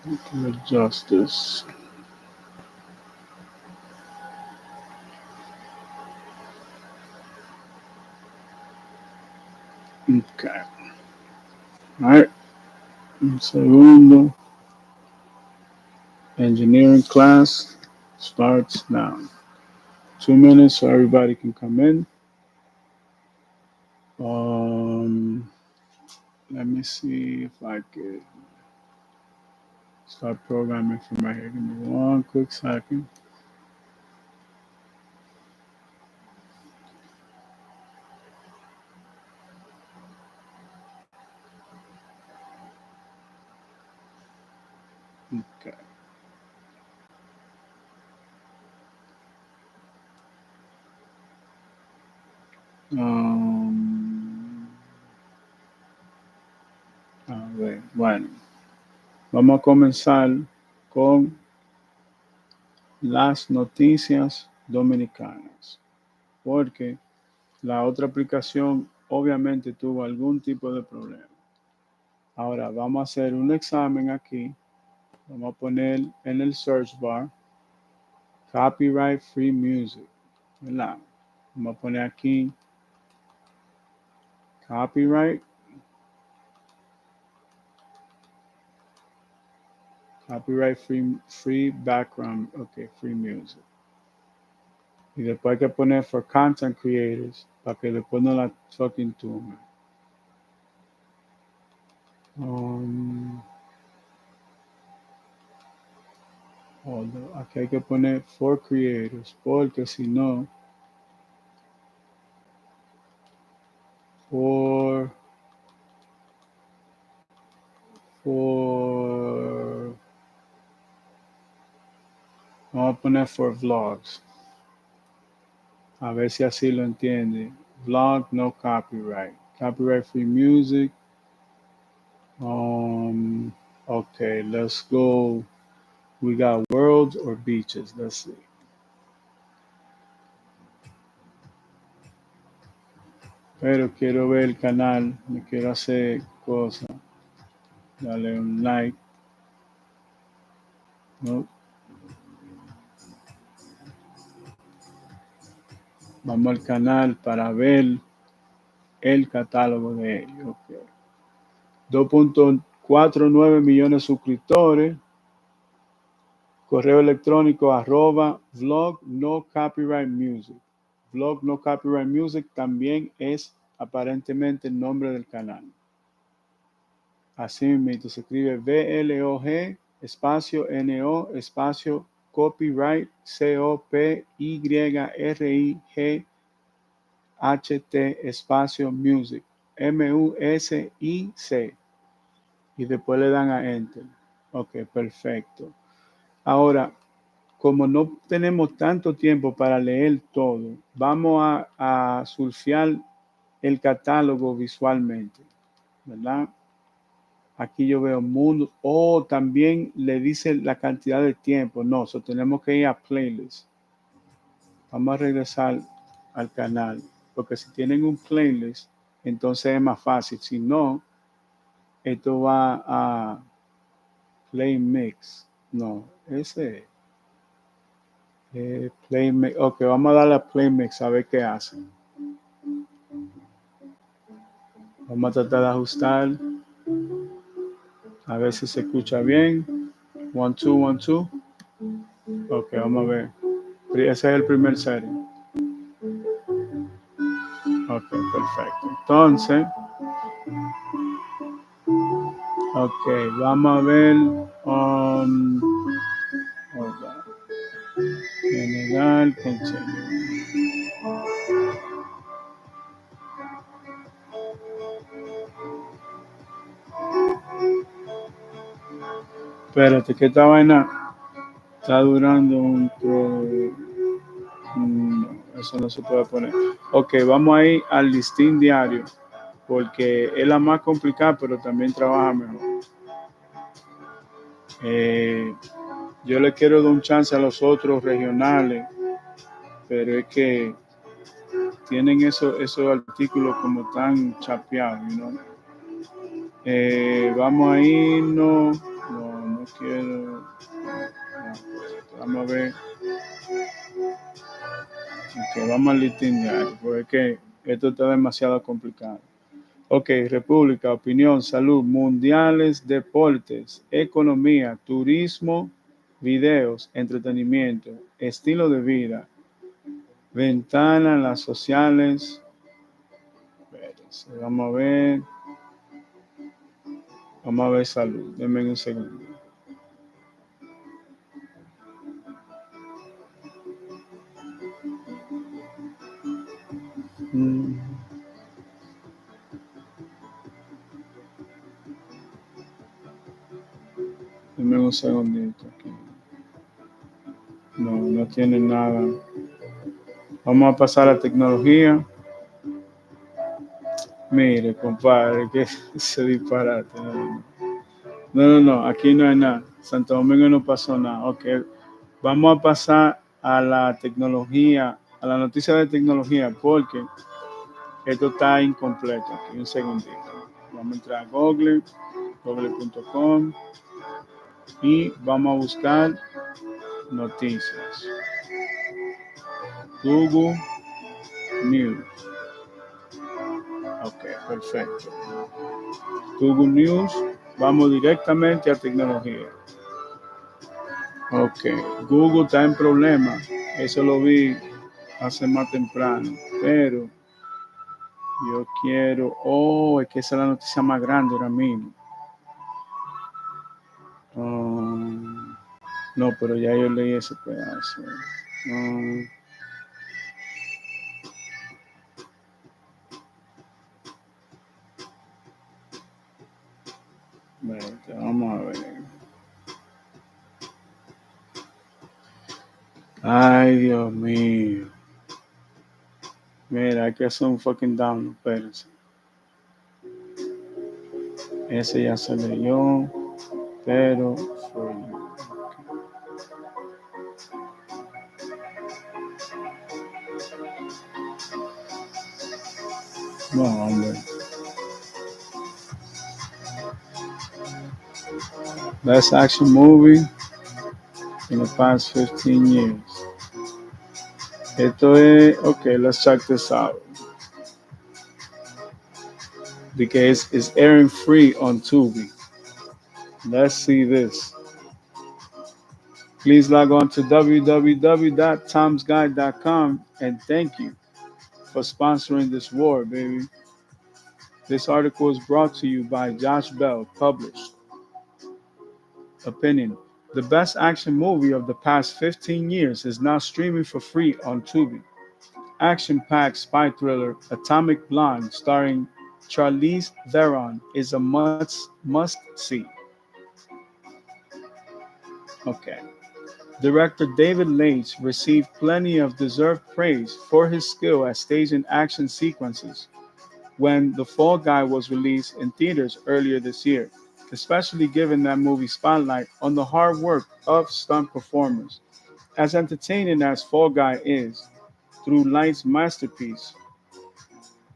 Adjust this. Okay. All right. Un segundo. Engineering class starts now. 2 minutes so everybody can come in. Um, Let me see if I could start programming from right here. Give me one quick second. Okay. Um, a ver, bueno, vamos a comenzar con las noticias dominicanas, porque la otra aplicación obviamente tuvo algún tipo de problema. Ahora vamos a hacer un examen aquí. Vamos a poner en el search bar copyright free music, ¿verdad? Vamos a poner aquí copyright, copyright free background, ok, free music. Y después hay que poner for content creators para que después no la fucking tumbe. Um, Aquí hay que poner for creators porque si no, for, for, vamos a poner for vlogs. A ver si así lo entiende. Vlog, no copyright. Copyright free music. Okay, let's go. We got worlds or beaches. Let's see. Pero quiero ver el canal. Me quiero hacer cosas. Dale un like. No. Vamos al canal para ver el catálogo de ellos. Okay. 2.49 millones de suscriptores. Correo electrónico @vlog no copyright music. Vlog no copyright music también es aparentemente el nombre del canal. Así mismo se escribe VLOG espacio NO espacio copyright COPYRIGHT espacio music MUSIC y después le dan a enter. Ok, perfecto. Ahora, como no tenemos tanto tiempo para leer todo, vamos a surfear el catálogo visualmente, ¿verdad? Aquí yo veo mundo. Oh, también le dice la cantidad de tiempo. No, tenemos que ir a playlist. Vamos a regresar al canal, porque si tienen un playlist, entonces es más fácil. Si no, esto va a play mix. No, ese play mix. Ok, vamos a darle a play mix a ver qué hacen. Vamos a tratar de ajustar. A ver si se escucha bien. 1, 2, 1, 2. Ok, vamos a ver. Ese es el primer setting. Ok, perfecto. Entonces, ok, vamos a ver. General, continue. Espérate, que esta vaina está durando no, eso no se puede poner. Ok, vamos a ir al listín diario, porque es la más complicada, pero también trabaja mejor. Yo le quiero dar un chance a los otros regionales, pero es que tienen esos artículos como tan chapeados, ¿no? Vamos a irnos, no quiero. Vamos a ver. Ok, vamos al listín diario, porque es que esto está demasiado complicado. Ok, República, opinión, salud, mundiales, deportes, economía, turismo, videos, entretenimiento, estilo de vida, ventana, las sociales. Espérense, vamos a ver salud. Denme un segundo. Mm, Denme un segundito aquí. No, no tiene nada. Vamos a pasar a tecnología. Mire, compadre, que se disparate. No, aquí no hay nada. Santo Domingo no pasó nada. Ok, vamos a pasar a la tecnología, a la noticia de tecnología, porque esto está incompleto. Aquí, un segundito. Vamos a entrar a Google, google.com y vamos a buscar noticias. Google News. Ok, perfecto. Google News, vamos directamente a tecnología. Ok, Google está en problemas. Eso lo vi hace más temprano. Pero yo quiero. Oh, es que esa es la noticia más grande ahora mismo. Um, no, pero ya yo leí ese pedazo. Um, Vamos a ver. Ay, Dios mío. Mira, hay que hacer un fucking download. Espérense. Ese ya se leyó. Pero. No, hombre. Best action movie in the past 15 years. Esto es. Okay, let's check this out. Because it's airing free on Tubi. Let's see this. Please log on to www.tomsguide.com and thank you for sponsoring this war, baby. This article is brought to you by Josh Bell, published. Opinion. The best action movie of the past 15 years is now streaming for free on Tubi. Action-packed spy thriller Atomic Blonde starring Charlize Theron is a must-see. Okay. Director David Leitch received plenty of deserved praise for his skill at staging action sequences when The Fall Guy was released in theaters earlier this year, especially given that movie spotlight on the hard work of stunt performers. As entertaining as Fall Guy is, through Light's masterpiece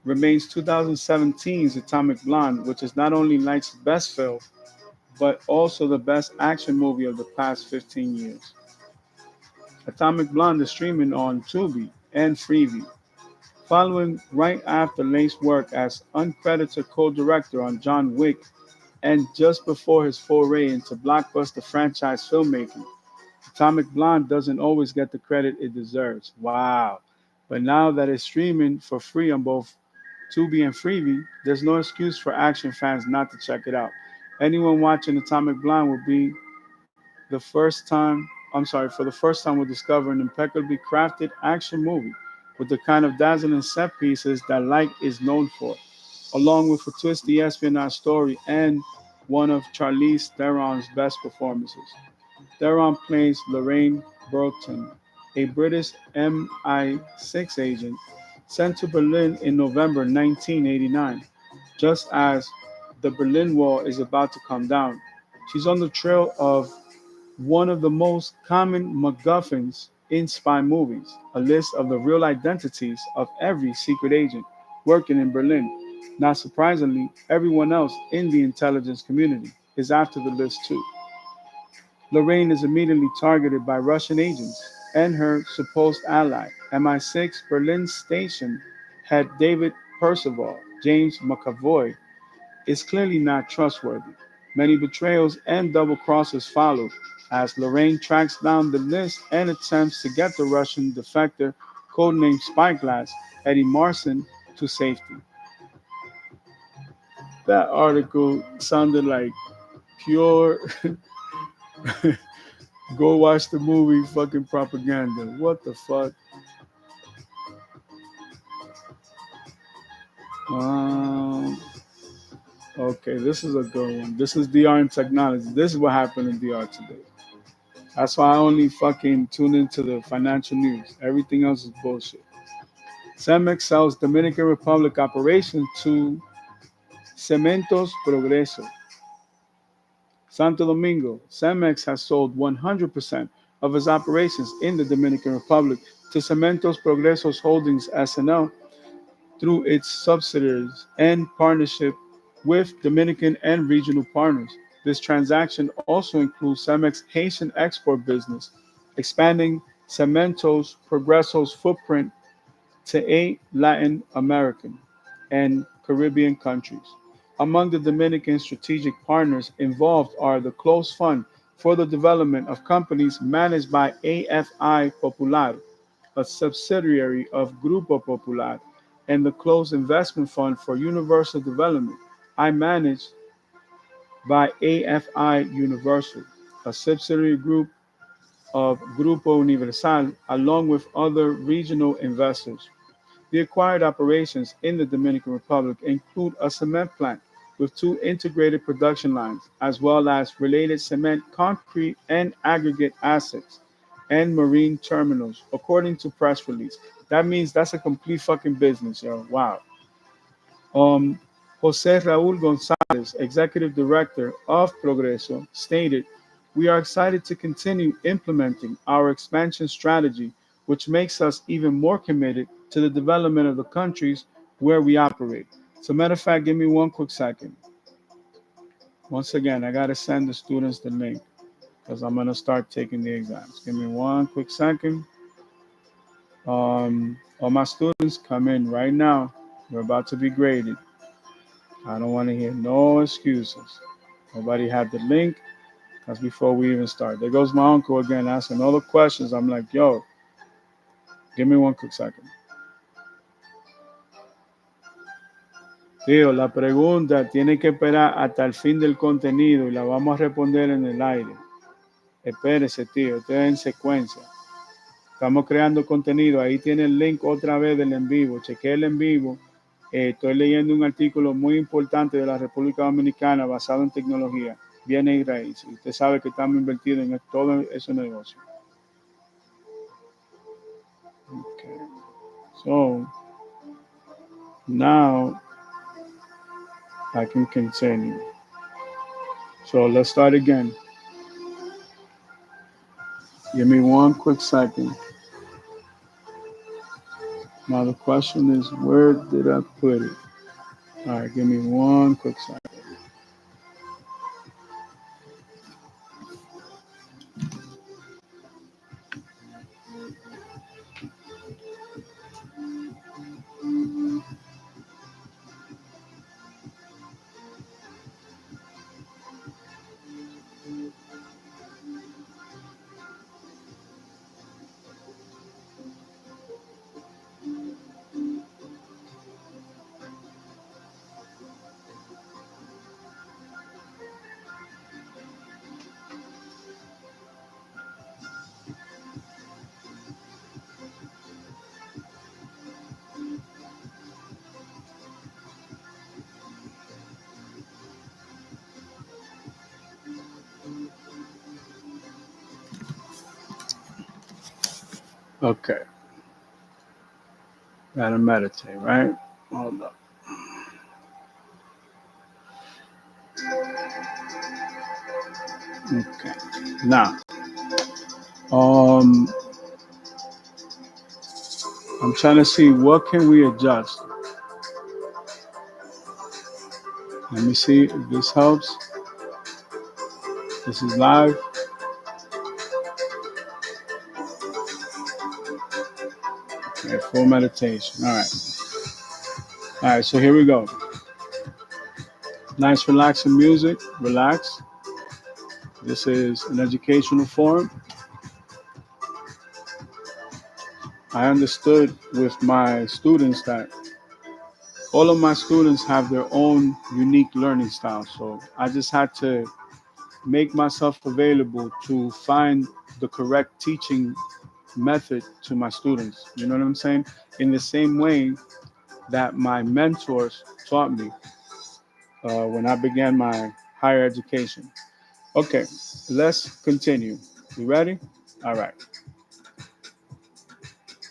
remains 2017's Atomic Blonde, which is not only Light's best film, but also the best action movie of the past 15 years. Atomic Blonde is streaming on Tubi and Freevee, following right after Lane's work as uncredited co-director on John Wick and just before his foray into blockbuster franchise filmmaking. Atomic Blonde doesn't always get the credit it deserves. Wow. But now that it's streaming for free on both Tubi and Freevee, there's no excuse for action fans not to check it out. Anyone watching Atomic Blonde will be the first time, for the first time will discover an impeccably crafted action movie with the kind of dazzling set pieces that Light is known for, along with a twisty espionage story and one of Charlize Theron's best performances. Theron plays Lorraine Broughton, a British MI6 agent sent to Berlin in November 1989, just as the Berlin Wall is about to come down. She's on the trail of one of the most common MacGuffins in spy movies, a list of the real identities of every secret agent working in Berlin. Not surprisingly, everyone else in the intelligence community is after the list too. Lorraine is immediately targeted by Russian agents and her supposed ally, MI6 Berlin station head David Percival, James McAvoy, is clearly not trustworthy. Many betrayals and double crosses followed as Lorraine tracks down the list and attempts to get the Russian defector, codenamed Spyglass, Eddie Marson, to safety. That article sounded like pure go watch the movie fucking propaganda. What the fuck? Um, okay, this is a good one. This is DR and technology. This is what happened in DR today. That's why I only fucking tune into the financial news. Everything else is bullshit. Cemex sells Dominican Republic operation to Cementos Progreso. Santo Domingo, Cemex has sold 100% of its operations in the Dominican Republic to Cementos Progresos Holdings SNL through its subsidiaries and partnership with Dominican and regional partners. This transaction also includes Cemex Haitian export business, expanding Cementos Progreso's footprint to 8 Latin American and Caribbean countries. Among the Dominican strategic partners involved are the Close Fund for the Development of Companies managed by AFI Popular, a subsidiary of Grupo Popular, and the Close Investment Fund for Universal Development, I managed by AFI Universal, a subsidiary group of Grupo Universal, along with other regional investors. The acquired operations in the Dominican Republic include a cement plant with 2 integrated production lines, as well as related cement, concrete, and aggregate assets, and marine terminals, according to press release. That means that's a complete fucking business, yo. Wow. Um, Jose Raul Gonzalez, executive director of Progreso, stated, "We are excited to continue implementing our expansion strategy, which makes us even more committed to the development of the countries where we operate." So, matter of fact, give me one quick second. Once again, I got to send the students the link because I'm going to start taking the exams. Give me one quick second. All my students come in right now. We're about to be graded. I don't want to hear no excuses. Nobody had the link. That's before we even start. There goes my uncle again asking all the questions. I'm like, yo, give me one quick second. Tío, la pregunta tiene que esperar hasta el fin del contenido y la vamos a responder en el aire. Espérese, tío, esto es en secuencia. Estamos creando contenido. Ahí tiene el link otra vez del en vivo. Chequé el en vivo. Estoy leyendo un artículo muy importante de la República Dominicana basado en tecnología. Viene y raíz. Usted sabe que estamos invertidos en todo ese negocio. Okay. So, now I can continue. So, let's start again. Give me one quick second. Now, the question is, where did I put it? All right, give me one quick second. Okay, gotta meditate, right? Hold up. Okay, now, um, I'm trying to see what can we adjust. Let me see if this helps. This is live. Okay, full meditation. All right. All right, so here we go. Nice relaxing music. Relax. This is an educational forum. I understood with my students that all of my students have their own unique learning style. So I just had to make myself available to find the correct teaching method to my students. You know what I'm saying? In the same way that my mentors taught me when I began my higher education. Okay, let's continue. You ready? All right.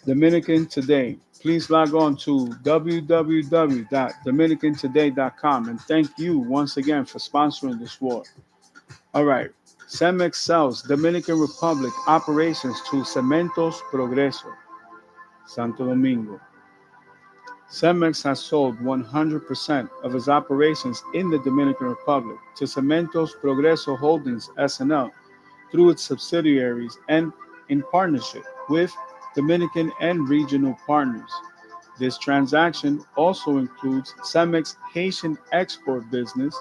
Dominican Today. Please log on to www.dominicantoday.com and thank you once again for sponsoring this war. All right. Cemex sells Dominican Republic operations to Cementos Progreso, Santo Domingo. Cemex has sold 100% of its operations in the Dominican Republic to Cementos Progreso Holdings SNL through its subsidiaries and in partnership with Dominican and regional partners. This transaction also includes Cemex Haitian export business,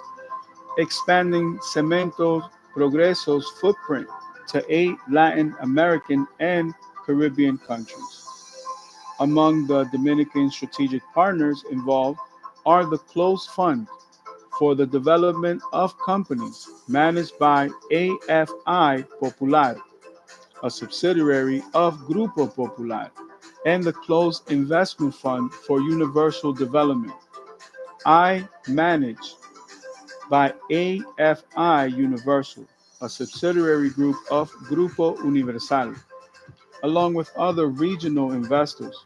expanding Cementos Progreso's footprint to 8 Latin American and Caribbean countries. Among the Dominican strategic partners involved are the Closed Fund for the Development of Companies managed by AFI Popular, a subsidiary of Grupo Popular, and the Closed Investment Fund for Universal Development, I managed by AFI Universal, a subsidiary group of Grupo Universal, along with other regional investors.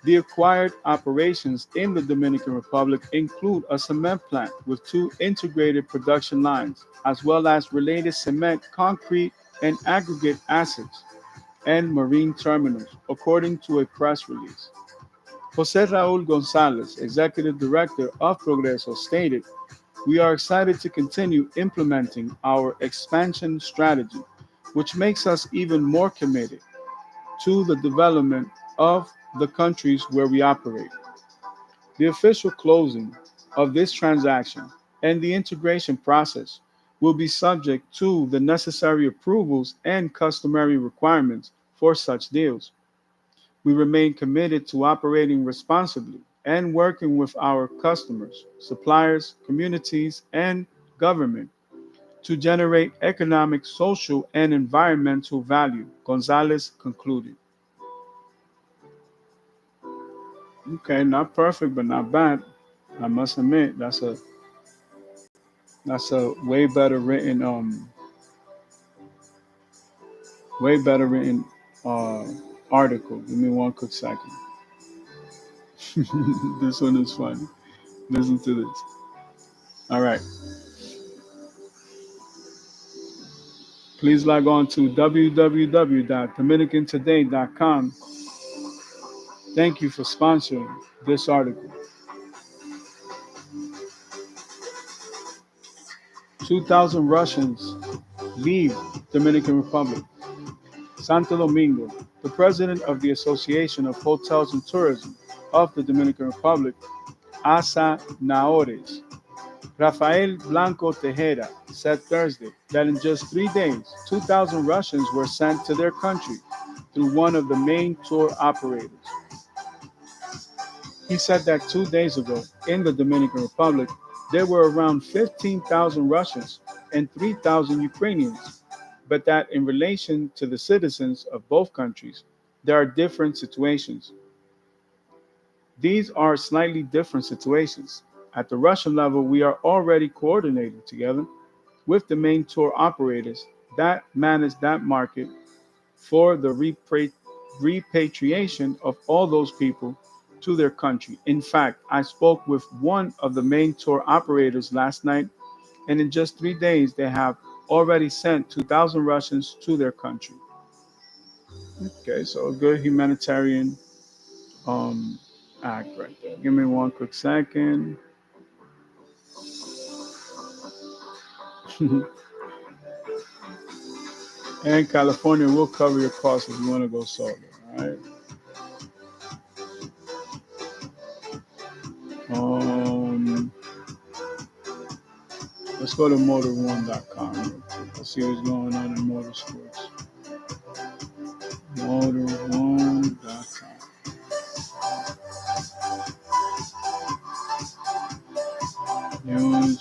The acquired operations in the Dominican Republic include a cement plant with 2 integrated production lines, as well as related cement, concrete, and aggregate assets and marine terminals, according to a press release. Jose Raul Gonzalez, executive director of Progreso, stated, "We are excited to continue implementing our expansion strategy, which makes us even more committed to the development of the countries where we operate. The official closing of this transaction and the integration process will be subject to the necessary approvals and customary requirements for such deals. We remain committed to operating responsibly and working with our customers, suppliers, communities, and government to generate economic, social, and environmental value," Gonzalez concluded. Okay, not perfect, but not bad. I must admit that's a way better written uh, article. Give me one quick second. This one is funny. Listen to this. All right. Please log on to www.dominicantoday.com. Thank you for sponsoring this article. 2,000 Russians leave Dominican Republic. Santo Domingo, the president of the Association of Hotels and Tourism of the Dominican Republic, Asa Naores, Rafael Blanco Tejera, said Thursday that in just 3 days, 2,000 Russians were sent to their country through one of the main tour operators. He said that 2 days ago in the Dominican Republic, there were around 15,000 Russians and 3,000 Ukrainians, but that in relation to the citizens of both countries, there are different situations. These are slightly different situations. At the Russian level, we are already coordinating together with the main tour operators that manage that market for the repatriation of all those people to their country. In fact, I spoke with one of the main tour operators last night, and in just 3 days, they have already sent 2,000 Russians to their country. Okay, so a good humanitarian um, act right there. Give me one quick second. And California will cover your costs if you want to go solo. All right. Let's go to motor1.com. Let's see what's going on in motorsports. Motor1.com. News.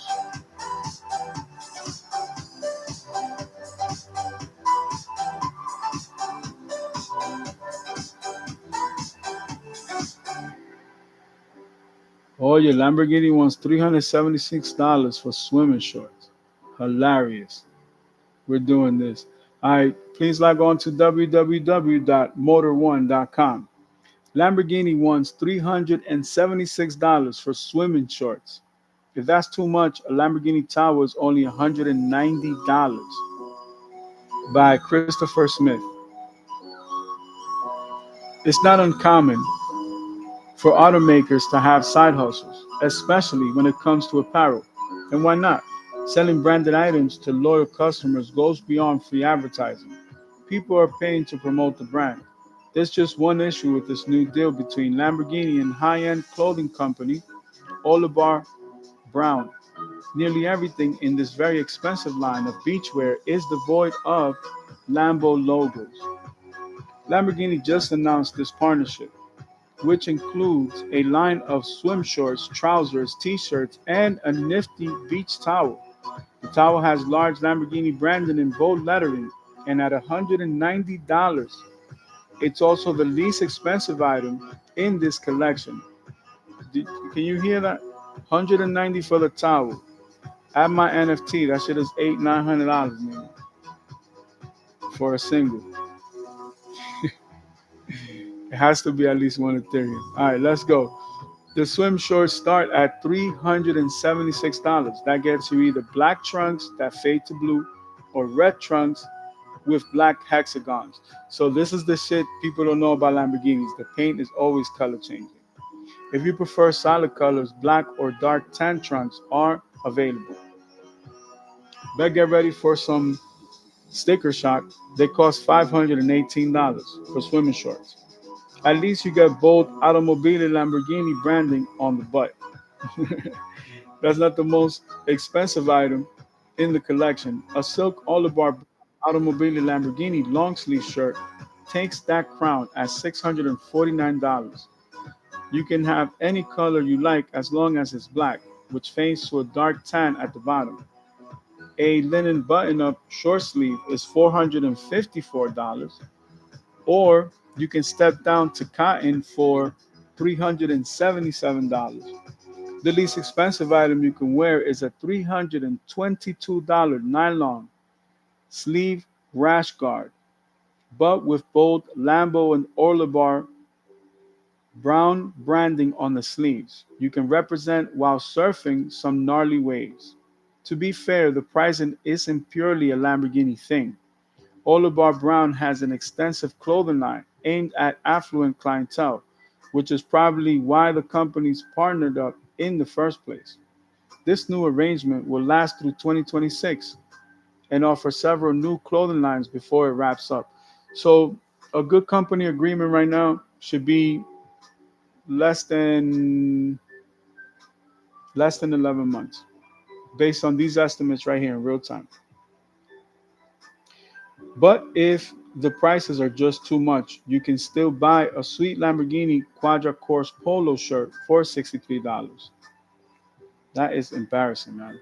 Oh, your Lamborghini wants $376 for swimming shorts. Hilarious. We're doing this. All right, please log on to www.motor1.com. Lamborghini wants $376 for swimming shorts. If that's too much, a Lamborghini Tower is only $190 by Christopher Smith. It's not uncommon for automakers to have side hustles, especially when it comes to apparel. And why not? Selling branded items to loyal customers goes beyond free advertising. People are paying to promote the brand. There's just one issue with this new deal between Lamborghini and high-end clothing company Oliver Brown. Nearly everything in this very expensive line of beachwear is devoid of Lambo logos. Lamborghini just announced this partnership, which includes a line of swim shorts, trousers, t-shirts, and a nifty beach towel. The towel has large Lamborghini branding in bold lettering, and at $190, it's also the least expensive item in this collection. Can you hear that? 190 for the towel. At my NFT, that shit is $800-900 maybe for a single. It has to be at least one Ethereum. All right, let's go. The swim shorts start at $376. That gets you either black trunks that fade to blue or red trunks with black hexagons. So this is the shit people don't know about Lamborghinis. The paint is always color changing. If you prefer solid colors, black or dark tan trunks are available. Better get ready for some sticker shock. They cost $518 for swimming shorts. At least you get bold Automobile Lamborghini branding on the butt. That's not the most expensive item in the collection. A silk Oliver Automobile Lamborghini long sleeve shirt takes that crown at $649. You can have any color you like as long as it's black, which fades to a dark tan at the bottom. A linen button up short sleeve is $454, or you can step down to cotton for $377. The least expensive item you can wear is a $322 nylon sleeve rash guard, but with both Lambo and Orlebar brown branding on the sleeves. You can represent while surfing some gnarly waves. To be fair, the pricing isn't purely a Lamborghini thing. Oliver Brown has an extensive clothing line aimed at affluent clientele, which is probably why the companies partnered up in the first place. This new arrangement will last through 2026 and offer several new clothing lines before it wraps up. So, a good company agreement right now should be less than less than 11 months based on these estimates right here in real time. But if the prices are just too much, you can still buy a sweet Lamborghini Quadra Course polo shirt for $63. That is embarrassing, man.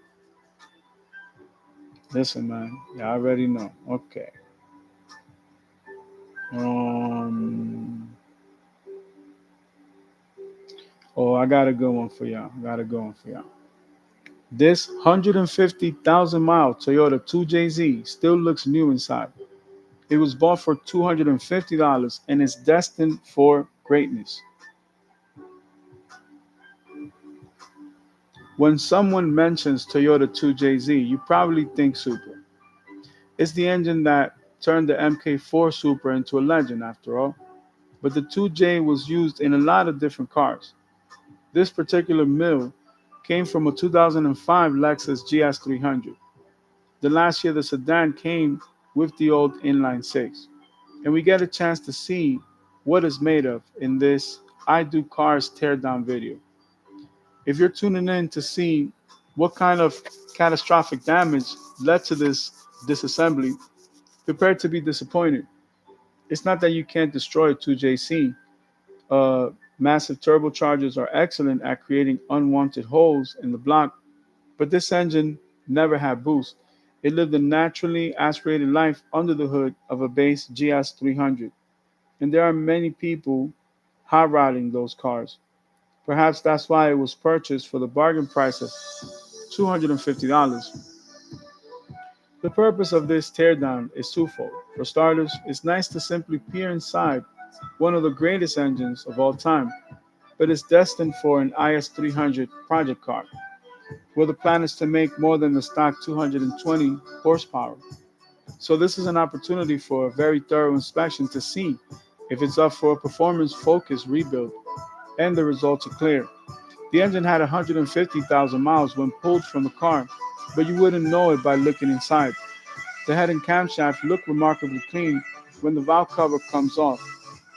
Listen, man, you already know. Okay. Um. Oh, I got a good one for y'all. I got a good one for y'all. This 150,000-mile Toyota 2JZ still looks new inside. It was bought for $250 and is destined for greatness. When someone mentions Toyota 2JZ, you probably think Supra. It's the engine that turned the MK4 Supra into a legend, after all. But the 2J was used in a lot of different cars. This particular mill came from a 2005 Lexus GS300. The last year, the sedan came with the old inline six. And we get a chance to see what it's made of in this I Do Cars teardown video. If you're tuning in to see What kind of catastrophic damage led to this disassembly? Prepare to be disappointed. It's not that you can't destroy a 2JC. Massive turbochargers are excellent at creating unwanted holes in the block, but this engine never had boost. It lived a naturally aspirated life under the hood of a base GS 300. And there are many people hot rodding those cars. Perhaps that's why it was purchased for the bargain price of $250. The purpose of this teardown is twofold. For starters, it's nice to simply peer inside one of the greatest engines of all time, but it's destined for an IS-300 project car, where the plan is to make more than the stock 220 horsepower. So this is an opportunity for a very thorough inspection to see if it's up for a performance-focused rebuild, and the results are clear. The engine had 150,000 miles when pulled from the car, but you wouldn't know it by looking inside. The head and camshaft look remarkably clean when the valve cover comes off.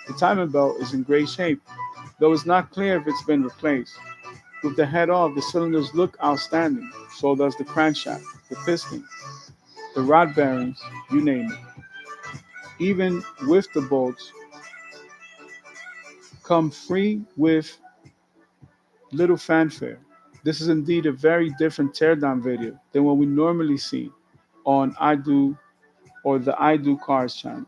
The timing belt is in great shape, though it's not clear if it's been replaced. With the head off, the cylinders look outstanding. So does the crankshaft, the piston, the rod bearings, you name it. Even with the bolts, come free with little fanfare. This is indeed a very different teardown video than what we normally see on I Do or the I Do Cars channel.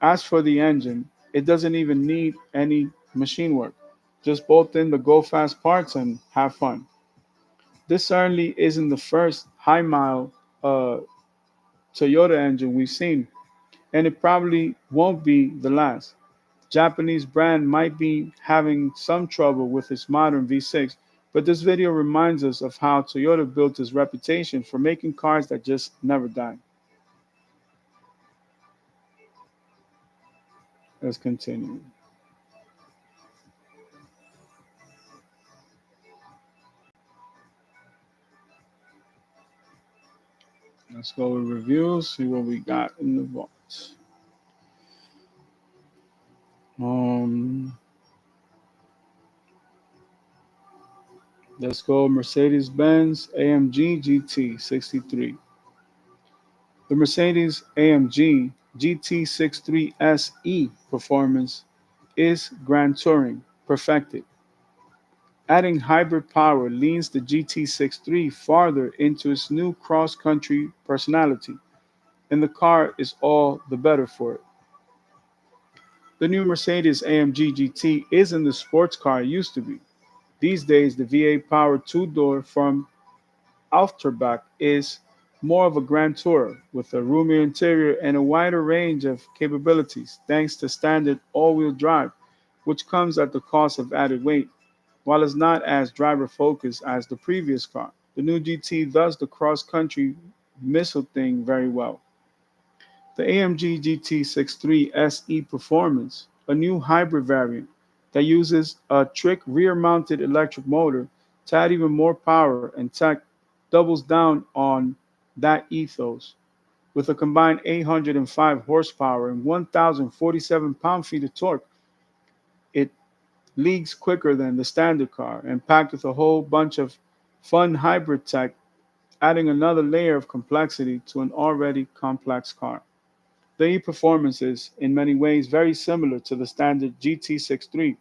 As for the engine, it doesn't even need any machine work. Just bolt in the go fast parts and have fun. This certainly isn't the first high mile Toyota engine we've seen, and it probably won't be the last. Japanese brand might be having some trouble with its modern V6, but this video reminds us of how Toyota built its reputation for making cars that just never die. Let's continue. Let's go with reviews, see what we got in the vault. Um, let's go Mercedes-Benz AMG GT 63. The Mercedes-AMG GT63 SE performance is Grand Touring perfected. Adding hybrid power leans the GT63 farther into its new cross-country personality, and the car is all the better for it. The new Mercedes-AMG GT isn't the sports car it used to be. These days, the V8-powered two-door from Auftrag is more of a grand tourer with a roomier interior and a wider range of capabilities thanks to standard all-wheel drive, which comes at the cost of added weight. While it's not as driver-focused as the previous car, the new GT does the cross-country missile thing very well. The AMG GT63 SE Performance, a new hybrid variant that uses a trick rear-mounted electric motor to add even more power and tech, doubles down on that ethos. With a combined 805 horsepower and 1,047 pound-feet of torque, it leagues quicker than the standard car and packed with a whole bunch of fun hybrid tech, adding another layer of complexity to an already complex car. The e-performance is, in many ways, very similar to the standard GT63.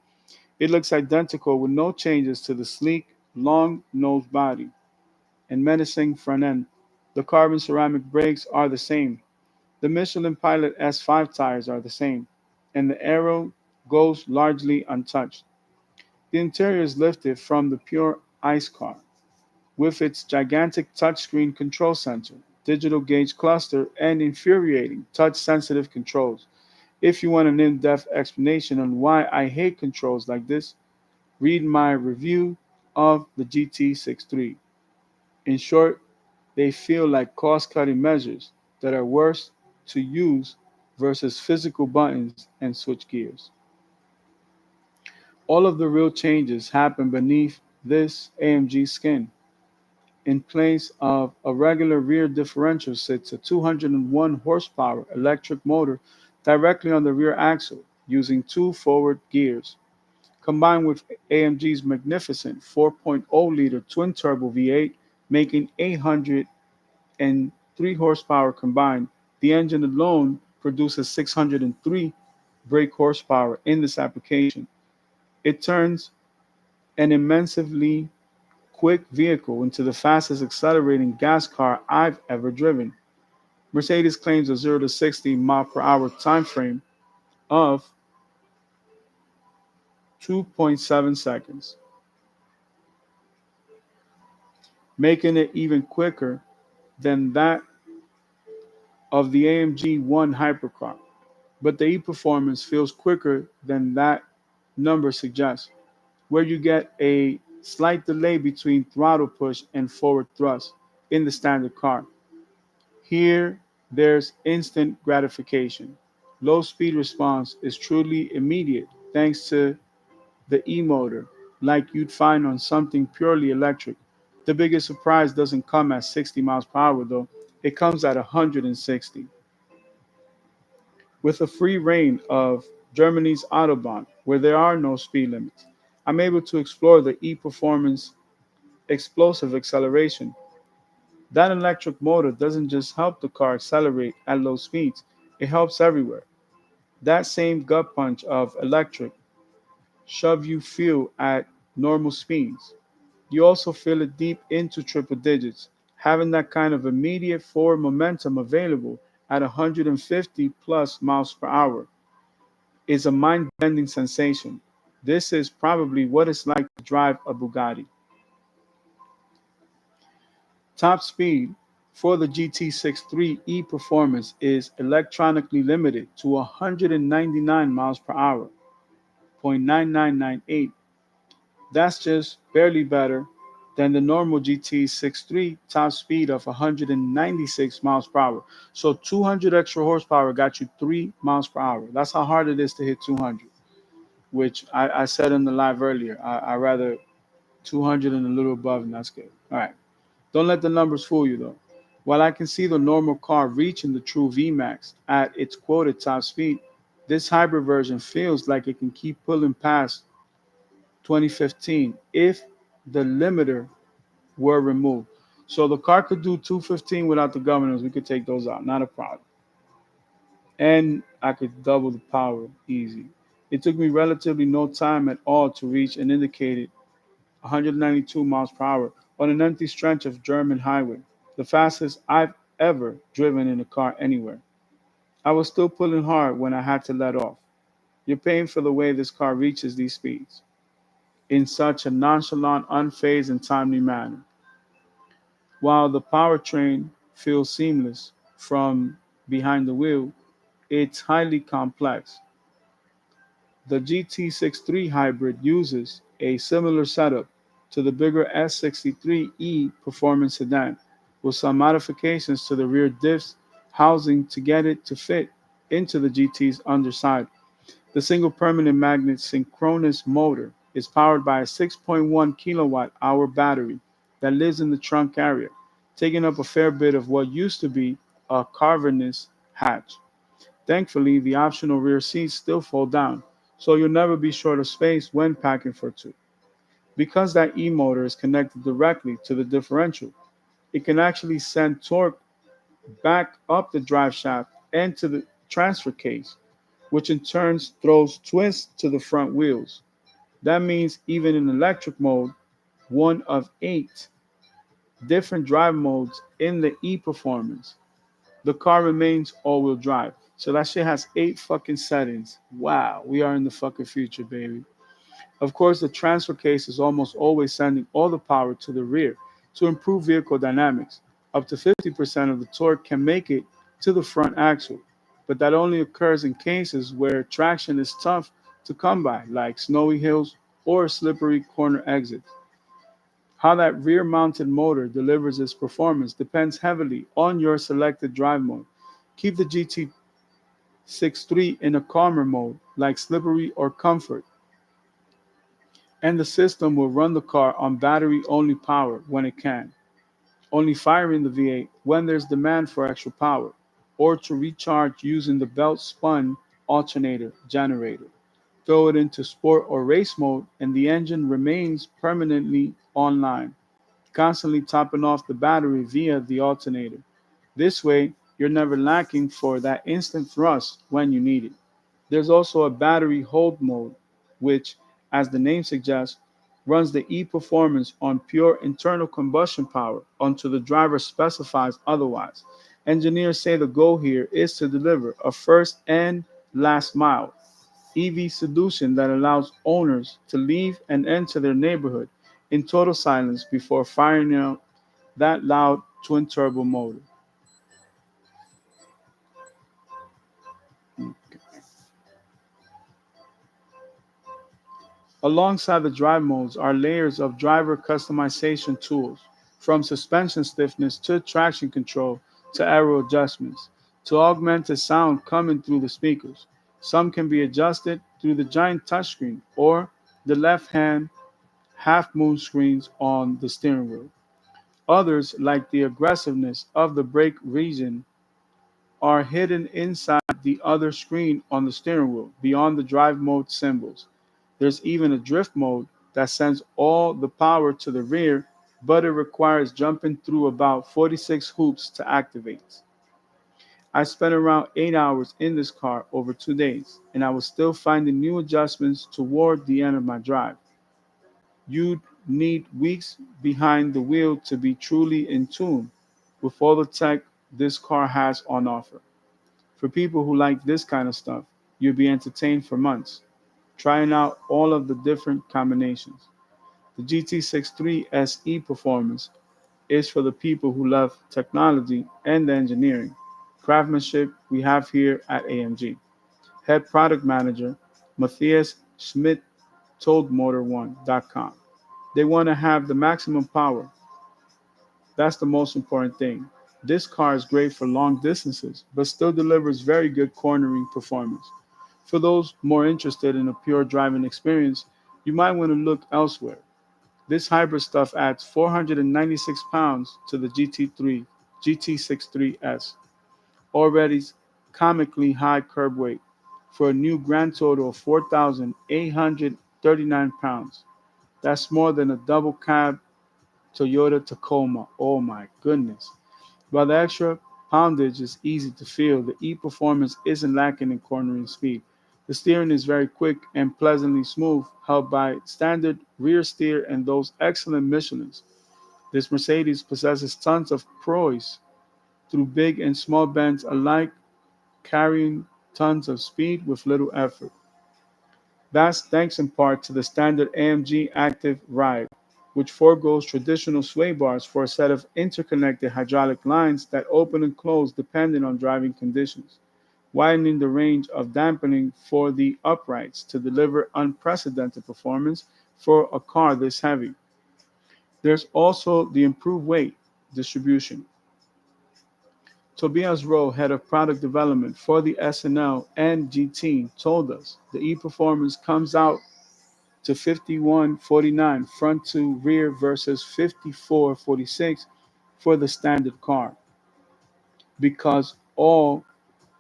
It looks identical with no changes to the sleek, long-nosed body and menacing front end. The carbon ceramic brakes are the same. The Michelin Pilot S5 tires are the same, and the aero goes largely untouched. The interior is lifted from the pure ICE car, with its gigantic touchscreen control center, digital gauge cluster, and infuriating touch-sensitive controls. If you want an in-depth explanation on why I hate controls like this, read my review of the GT63. In short, they feel like cost-cutting measures that are worse to use versus physical buttons and switch gears. All of the real changes happen beneath this AMG skin. In place of a regular rear differential sits a 201 horsepower electric motor directly on the rear axle using two forward gears. Combined with AMG's magnificent 4.0-liter twin-turbo V8, making 803 horsepower combined. The engine alone produces 603 brake horsepower in this application. It turns an immensely quick vehicle into the fastest accelerating gas car I've ever driven. Mercedes claims a 0 to 60 mile per hour time frame of 2.7 seconds, making it even quicker than that of the AMG 1 hypercar. But the e-performance feels quicker than that number suggests, where you get a slight delay between throttle push and forward thrust in the standard car. Here, there's instant gratification. Low speed response is truly immediate thanks to the e-motor, like you'd find on something purely electric. The biggest surprise doesn't come at 60 miles per hour though, it comes at 160. With a free reign of Germany's Autobahn, where there are no speed limits, I'm able to explore the e-performance explosive acceleration. That electric motor doesn't just help the car accelerate at low speeds, it helps everywhere. That same gut punch of electric shove you feel at normal speeds. You also feel it deep into triple digits. Having that kind of immediate forward momentum available at 150 plus miles per hour is a mind bending sensation. This is probably what it's like to drive a Bugatti. Top speed for the GT63E performance is electronically limited to 199 miles per hour, 0.9998. That's just barely better than the normal GT63 top speed of 196 miles per hour. So 200 extra horsepower got you 3 miles per hour. That's how hard it is to hit 200, which I said in the live earlier. I rather 200 and a little above, and that's good. All right. Don't let the numbers fool you, though. While I can see the normal car reaching the true VMAX at its quoted top speed, this hybrid version feels like it can keep pulling past 2015 if the limiter were removed. So the car could do 215 without the governors. We could take those out, not a problem. And I could double the power easy. It took me relatively no time at all to reach an indicated 192 miles per hour on an empty stretch of German highway, the fastest I've ever driven in a car anywhere. I was still pulling hard when I had to let off. You're paying for the way this car reaches these speeds in such a nonchalant, unfazed, and timely manner. While the powertrain feels seamless from behind the wheel, it's highly complex. The GT63 hybrid uses a similar setup to the bigger S63E performance sedan, with some modifications to the rear diffs housing to get it to fit into the GT's underside. The single permanent magnet synchronous motor is powered by a 6.1 kilowatt hour battery that lives in the trunk area, taking up a fair bit of what used to be a cavernous hatch. Thankfully, the optional rear seats still fold down, so you'll never be short of space when packing for two. Because that e-motor is connected directly to the differential, it can actually send torque back up the drive shaft and to the transfer case, which in turn throws twist to the front wheels. That means even in electric mode, one of 8 different drive modes in the e-performance, the car remains all-wheel drive. So that shit has 8 fucking settings. Wow, we are in the fucking future, baby. Of course, the transfer case is almost always sending all the power to the rear to improve vehicle dynamics. Up to 50% of the torque can make it to the front axle, but that only occurs in cases where traction is tough to come by, like snowy hills or slippery corner exits. How that rear mounted motor delivers its performance depends heavily on your selected drive mode. Keep the GT63 in a calmer mode, like slippery or comfort, and the system will run the car on battery only power when it can, only firing the V8 when there's demand for extra power, or to recharge using the belt spun alternator generator. Throw it into sport or race mode, and the engine remains permanently online. constantly topping off the battery via the alternator. This way, you're never lacking for that instant thrust when you need it. There's also a battery hold mode, which, as the name suggests, runs the e-performance on pure internal combustion power until the driver specifies otherwise. Engineers say the goal here is to deliver a first and last mile EV solution that allows owners to leave and enter their neighborhood in total silence before firing out that loud twin turbo motor. Alongside the drive modes are layers of driver customization tools, from suspension stiffness to traction control to aero adjustments, to augment the sound coming through the speakers. Some can be adjusted through the giant touchscreen or the left hand half moon screens on the steering wheel. Others, like the aggressiveness of the brake region, are hidden inside the other screen on the steering wheel, beyond the drive mode symbols. There's even a drift mode that sends all the power to the rear, but it requires jumping through about 46 hoops to activate. I spent around 8 hours in this car over 2 days, and I was still finding new adjustments toward the end of my drive. You'd need weeks behind the wheel to be truly in tune with all the tech this car has on offer. For people who like this kind of stuff, you'll be entertained for months, trying out all of the different combinations. The GT63 SE Performance is for the people who love technology and the engineering craftsmanship we have here at AMG. Head product manager Matthias Schmidt told Motor1.com. They want to have the maximum power. That's the most important thing. This car is great for long distances, but still delivers very good cornering performance. For those more interested in a pure driving experience, you might want to look elsewhere. This hybrid stuff adds 496 pounds to the GT63S, already comically high curb weight, for a new grand total of 4,839 pounds. That's more than a double cab Toyota Tacoma. Oh my goodness. While the extra poundage is easy to feel, the e-performance isn't lacking in cornering speed. The steering is very quick and pleasantly smooth, helped by standard rear steer and those excellent Michelins. This Mercedes possesses tons of poise through big and small bends alike, carrying tons of speed with little effort. That's thanks in part to the standard AMG Active Ride, which forgoes traditional sway bars for a set of interconnected hydraulic lines that open and close depending on driving conditions, widening the range of dampening for the uprights to deliver unprecedented performance for a car this heavy. There's also the improved weight distribution. Tobias Rowe, head of product development for the SNL and GT, told us the e-performance comes out to 51.49 front to rear versus 54.46 for the standard car because all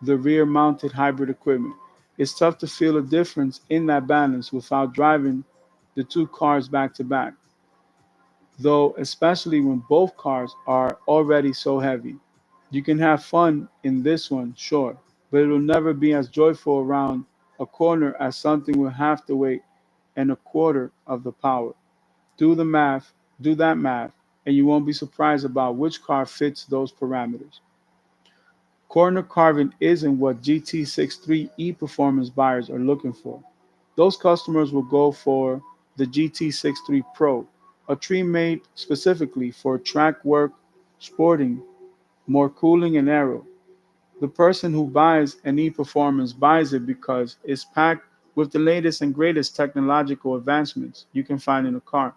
the rear mounted hybrid equipment. It's tough to feel a difference in that balance without driving the two cars back to back, though, especially when both cars are already so heavy. You can have fun in this one, sure, but it'll never be as joyful around a corner as something with half the weight and a quarter of the power. Do the math, do that math, and you won't be surprised about which car fits those parameters. Corner carving isn't what GT63 performance buyers are looking for. Those customers will go for the GT63 Pro, a tree made specifically for track work, sporting, more cooling and aero. The person who buys an e-performance buys it because it's packed with the latest and greatest technological advancements you can find in a car,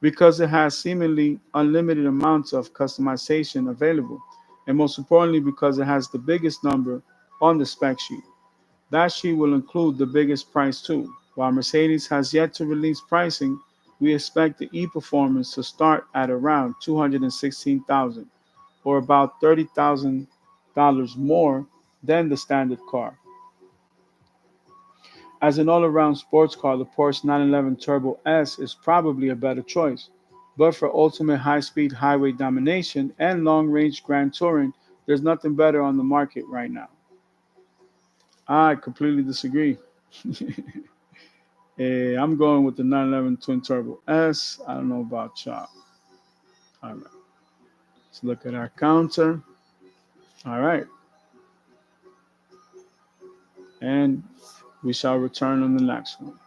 because it has seemingly unlimited amounts of customization available, and most importantly, because it has the biggest number on the spec sheet. That sheet will include the biggest price too. While Mercedes has yet to release pricing, we expect the e-performance to start at around 216,000, or about $30,000 more than the standard car. As an all-around sports car, the Porsche 911 Turbo S is probably a better choice. But for ultimate high-speed highway domination and long-range grand touring, there's nothing better on the market right now. I completely disagree. I'm going with the 911 Twin Turbo S. I don't know about y'all. All right. Let's look at our counter. All right. And we shall return on the next one.